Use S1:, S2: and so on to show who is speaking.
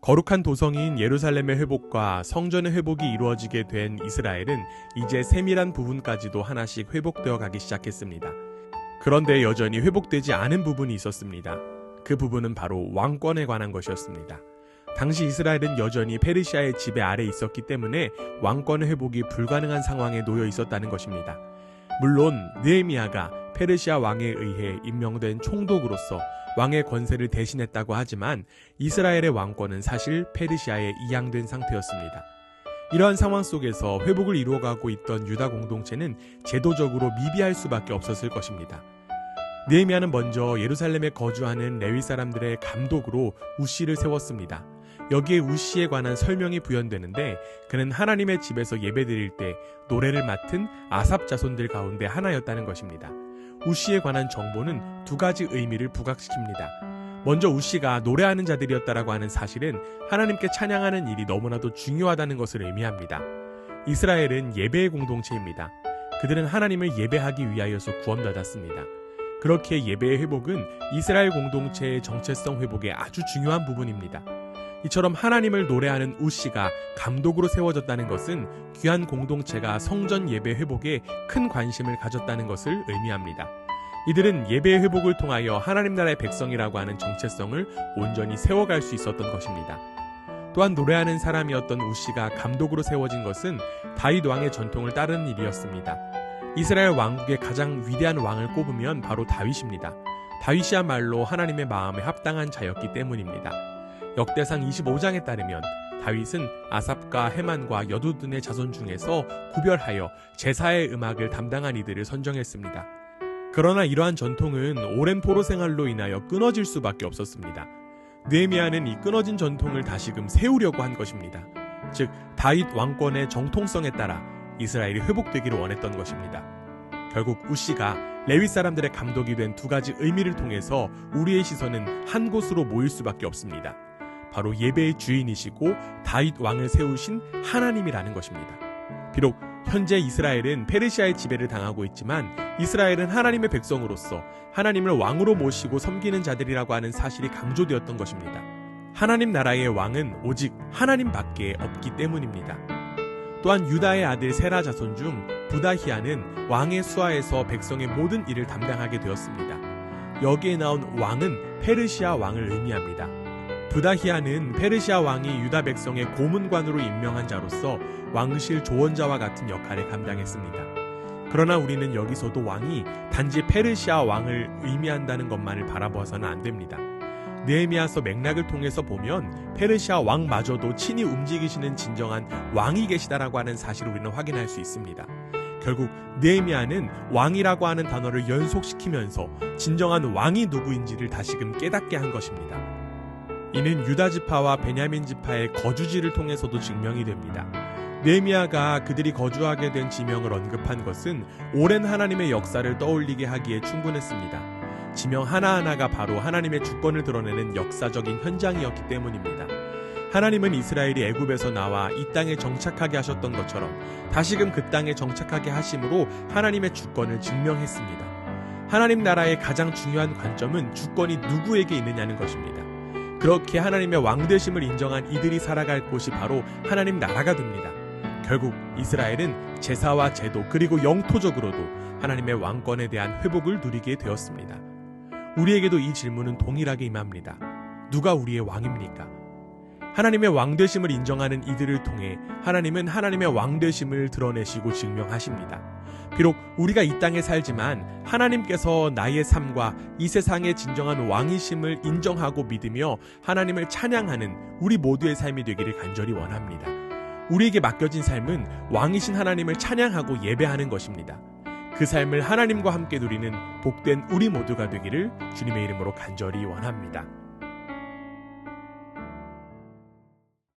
S1: 거룩한 도성인 예루살렘의 회복과 성전의 회복이 이루어지게 된 이스라엘은 이제 세밀한 부분까지도 하나씩 회복되어 가기 시작했습니다. 그런데 여전히 회복되지 않은 부분이 있었습니다. 그 부분은 바로 왕권에 관한 것이었습니다. 당시 이스라엘은 여전히 페르시아의 지배 아래 있었기 때문에 왕권의 회복이 불가능한 상황에 놓여 있었다는 것입니다. 물론 느헤미야가 페르시아 왕에 의해 임명된 총독으로서 왕의 권세를 대신했다고 하지만 이스라엘의 왕권은 사실 페르시아에 이양된 상태였습니다. 이러한 상황 속에서 회복을 이루어가고 있던 유다 공동체는 제도적으로 미비할 수밖에 없었을 것입니다. 느헤미야는 먼저 예루살렘에 거주하는 레위 사람들의 감독으로 우시를 세웠습니다. 여기에 우시에 관한 설명이 부연되는데 그는 하나님의 집에서 예배드릴 때 노래를 맡은 아삽 자손들 가운데 하나였다는 것입니다. 우시에 관한 정보는 두 가지 의미를 부각시킵니다. 먼저 우시가 노래하는 자들이었다라고 하는 사실은 하나님께 찬양하는 일이 너무나도 중요하다는 것을 의미합니다. 이스라엘은 예배의 공동체입니다. 그들은 하나님을 예배하기 위하여서 구원받았습니다. 그렇게 예배의 회복은 이스라엘 공동체의 정체성 회복의 아주 중요한 부분입니다. 이처럼 하나님을 노래하는 우시가 감독으로 세워졌다는 것은 귀한 공동체가 성전 예배 회복에 큰 관심을 가졌다는 것을 의미합니다. 이들은 예배의 회복을 통하여 하나님 나라의 백성이라고 하는 정체성을 온전히 세워갈 수 있었던 것입니다. 또한 노래하는 사람이었던 우시가 감독으로 세워진 것은 다윗 왕의 전통을 따르는 일이었습니다. 이스라엘 왕국의 가장 위대한 왕을 꼽으면 바로 다윗입니다. 다윗이야말로 하나님의 마음에 합당한 자였기 때문입니다. 역대상 25장에 따르면 다윗은 아삽과 헤만과 여두둔의 자손 중에서 구별하여 제사의 음악을 담당한 이들을 선정했습니다. 그러나 이러한 전통은 오랜 포로 생활로 인하여 끊어질 수밖에 없었습니다. 느헤미야는 이 끊어진 전통을 다시금 세우려고 한 것입니다. 즉 다윗 왕권의 정통성에 따라 이스라엘이 회복되기를 원했던 것입니다. 결국 우시가 레위 사람들의 감독이 된 두 가지 의미를 통해서 우리의 시선은 한 곳으로 모일 수밖에 없습니다. 바로 예배의 주인이시고 다윗 왕을 세우신 하나님이라는 것입니다. 비록 현재 이스라엘은 페르시아의 지배를 당하고 있지만 이스라엘은 하나님의 백성으로서 하나님을 왕으로 모시고 섬기는 자들이라고 하는 사실이 강조되었던 것입니다. 하나님 나라의 왕은 오직 하나님밖에 없기 때문입니다. 또한 유다의 아들 세라 자손 중 부다히아는 왕의 수하에서 백성의 모든 일을 담당하게 되었습니다. 여기에 나온 왕은 페르시아 왕을 의미합니다. 부다히아는 페르시아 왕이 유다 백성의 고문관으로 임명한 자로서 왕실 조언자와 같은 역할을 감당했습니다. 그러나 우리는 여기서도 왕이 단지 페르시아 왕을 의미한다는 것만을 바라보아서는 안 됩니다. 느헤미야서 맥락을 통해서 보면 페르시아 왕마저도 친히 움직이시는 진정한 왕이 계시다라고 하는 사실을 우리는 확인할 수 있습니다. 결국 느헤미야는 왕이라고 하는 단어를 연속시키면서 진정한 왕이 누구인지를 다시금 깨닫게 한 것입니다. 이는 유다 지파와 베냐민 지파의 거주지를 통해서도 증명이 됩니다. 느헤미야가 그들이 거주하게 된 지명을 언급한 것은 오랜 하나님의 역사를 떠올리게 하기에 충분했습니다. 지명 하나하나가 바로 하나님의 주권을 드러내는 역사적인 현장이었기 때문입니다. 하나님은 이스라엘이 애굽에서 나와 이 땅에 정착하게 하셨던 것처럼 다시금 그 땅에 정착하게 하심으로 하나님의 주권을 증명했습니다. 하나님 나라의 가장 중요한 관점은 주권이 누구에게 있느냐는 것입니다. 그렇게 하나님의 왕되심을 인정한 이들이 살아갈 곳이 바로 하나님 나라가 됩니다. 결국 이스라엘은 제사와 제도 그리고 영토적으로도 하나님의 왕권에 대한 회복을 누리게 되었습니다. 우리에게도 이 질문은 동일하게 임합니다. 누가 우리의 왕입니까? 하나님의 왕되심을 인정하는 이들을 통해 하나님은 하나님의 왕되심을 드러내시고 증명하십니다. 비록 우리가 이 땅에 살지만 하나님께서 나의 삶과 이 세상의 진정한 왕이심을 인정하고 믿으며 하나님을 찬양하는 우리 모두의 삶이 되기를 간절히 원합니다. 우리에게 맡겨진 삶은 왕이신 하나님을 찬양하고 예배하는 것입니다. 그 삶을 하나님과 함께 누리는 복된 우리 모두가 되기를 주님의 이름으로 간절히 원합니다.